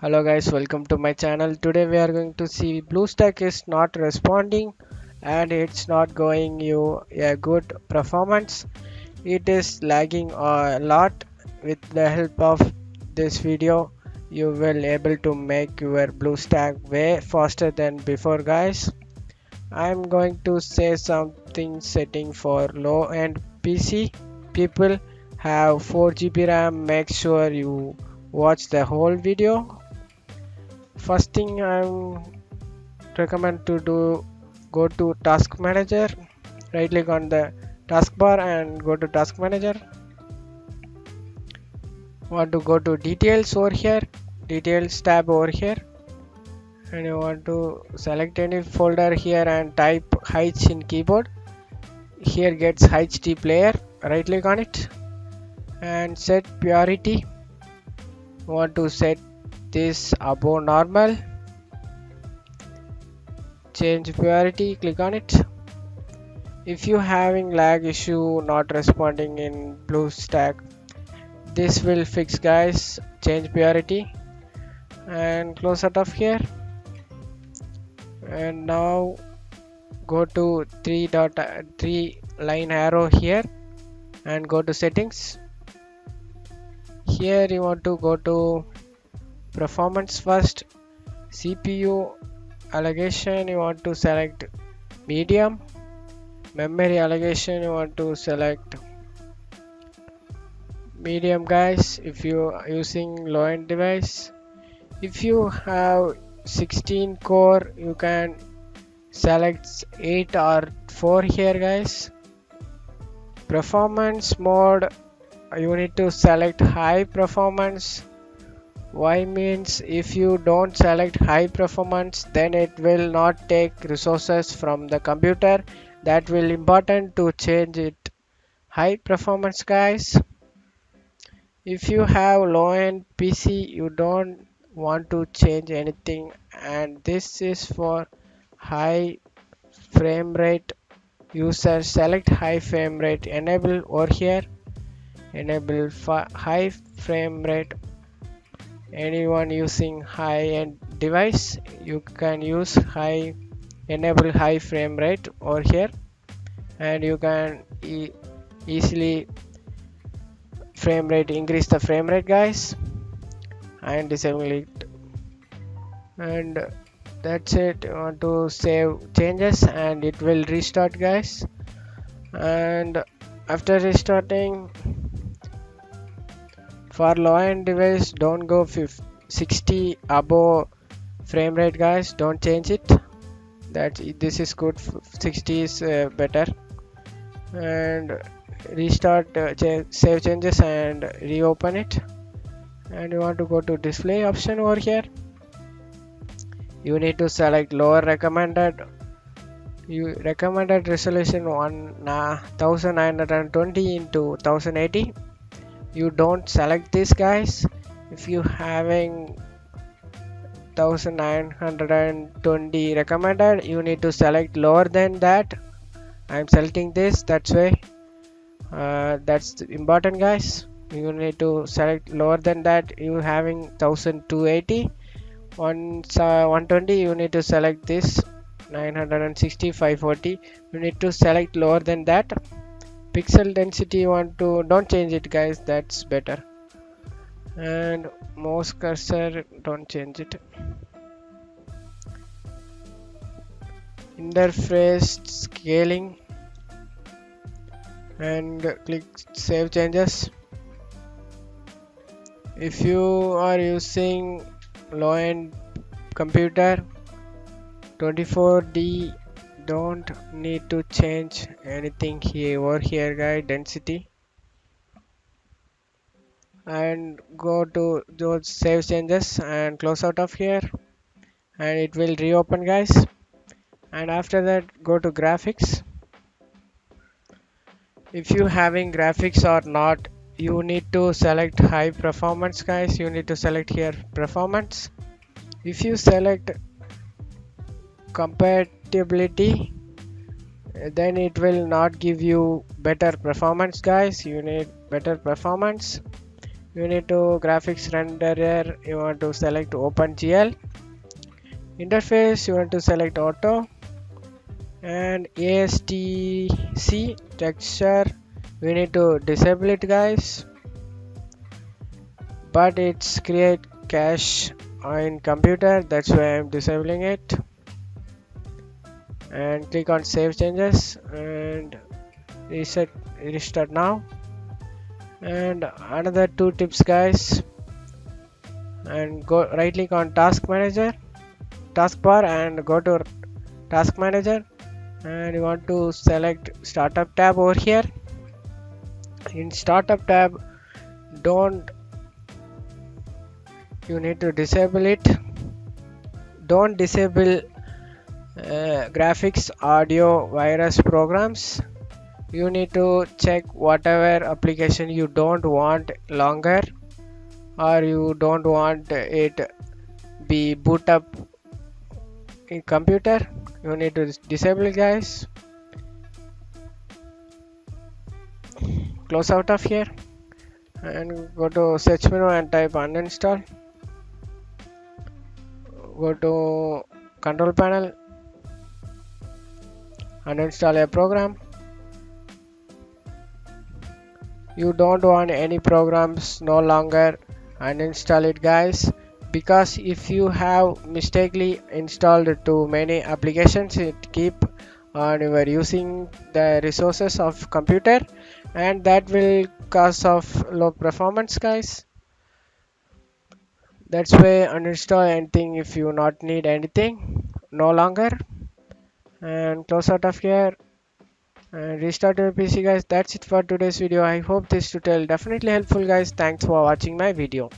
Hello guys, welcome to my channel. Today we are going to see Bluestack is not responding and it's not going you a good performance. It is lagging a lot. With the help of this video, you will able to make your Bluestack way faster than before guys. I'm going to say something setting for low end PC. People have 4 GB RAM. Make sure you watch the whole video. First thing I'm recommend to do, go to task manager, right click on the taskbar and go to task manager. Want to go to details over here, details tab over here, and you want to select any folder here and type H in keyboard. Here gets HT player, right click on it and set priority. Want to set this above normal, change priority, click on it. If you having lag issue not responding in Bluestack, this will fix guys. Change priority and close out of here, and now go to 3 line arrow here and go to settings. Here you want to go to performance first, CPU allocation you want to select medium, memory allocation you want to select medium guys if you are using low end device. If you have 16 core you can select 8 or 4 here guys. Performance mode you need to select high performance. Why means if you don't select high performance then it will not take resources from the computer. That will important to change it high performance guys. If you have low end PC you don't want to change anything, and this is for high frame rate users. Select high frame rate, enable over here, enable high frame rate. Anyone using high end device you can use high, enable high frame rate over here, and you can easily frame rate, increase the frame rate guys, and disable it. And that's it. You want to save changes and it will restart guys. And after restarting, for low end device don't go 60 above frame rate guys, don't change it. That this is good, 60 is better. And restart, save changes and reopen it, and you want to go to display option over here. You need to select lower recommended. You recommended resolution 1920 into 1080. You don't select this guys. If you having 1920 recommended you need to select lower than that. I'm selecting this, that's why that's important guys. You need to select lower than that. You having 1280 120 you need to select this 960 540. You need to select lower than that. Pixel density you want to don't change it guys, that's better. And mouse cursor don't change it. Interface scaling and click save changes. If you are using low end computer 24D, don't need to change anything here over here guys. Density, and go to those save changes and close out of here, and it will reopen guys. And after that go to graphics. If you having graphics or not, you need to select high performance guys. You need to select here performance. If you select compatibility then it will not give you better performance guys. You need better performance. You need to graphics renderer, you want to select OpenGL. Interface, you want to select auto, and ASTC texture, we need to disable it guys, but it's create cache in computer, that's why I'm disabling it. And click on save changes and restart now. And another two tips guys, and go right click on taskbar and go to task manager, and you want to select startup tab over here. In startup tab, don't you need to disable it. Don't disable graphics, audio, virus programs. You need to check whatever application you don't want longer, or you don't want it be boot up in computer. You need to disable it guys. Close out of here and go to search menu and type uninstall. Go to control panel, uninstall a program. You don't want any programs no longer, uninstall it guys, because if you have mistakenly installed too many applications, it keep on you are using the resources of computer, and that will cause of low performance guys. That's why uninstall anything if you not need anything no longer, and close out of here and restart your PC guys. That's it for today's video. I hope this tutorial definitely helpful guys. Thanks for watching my video.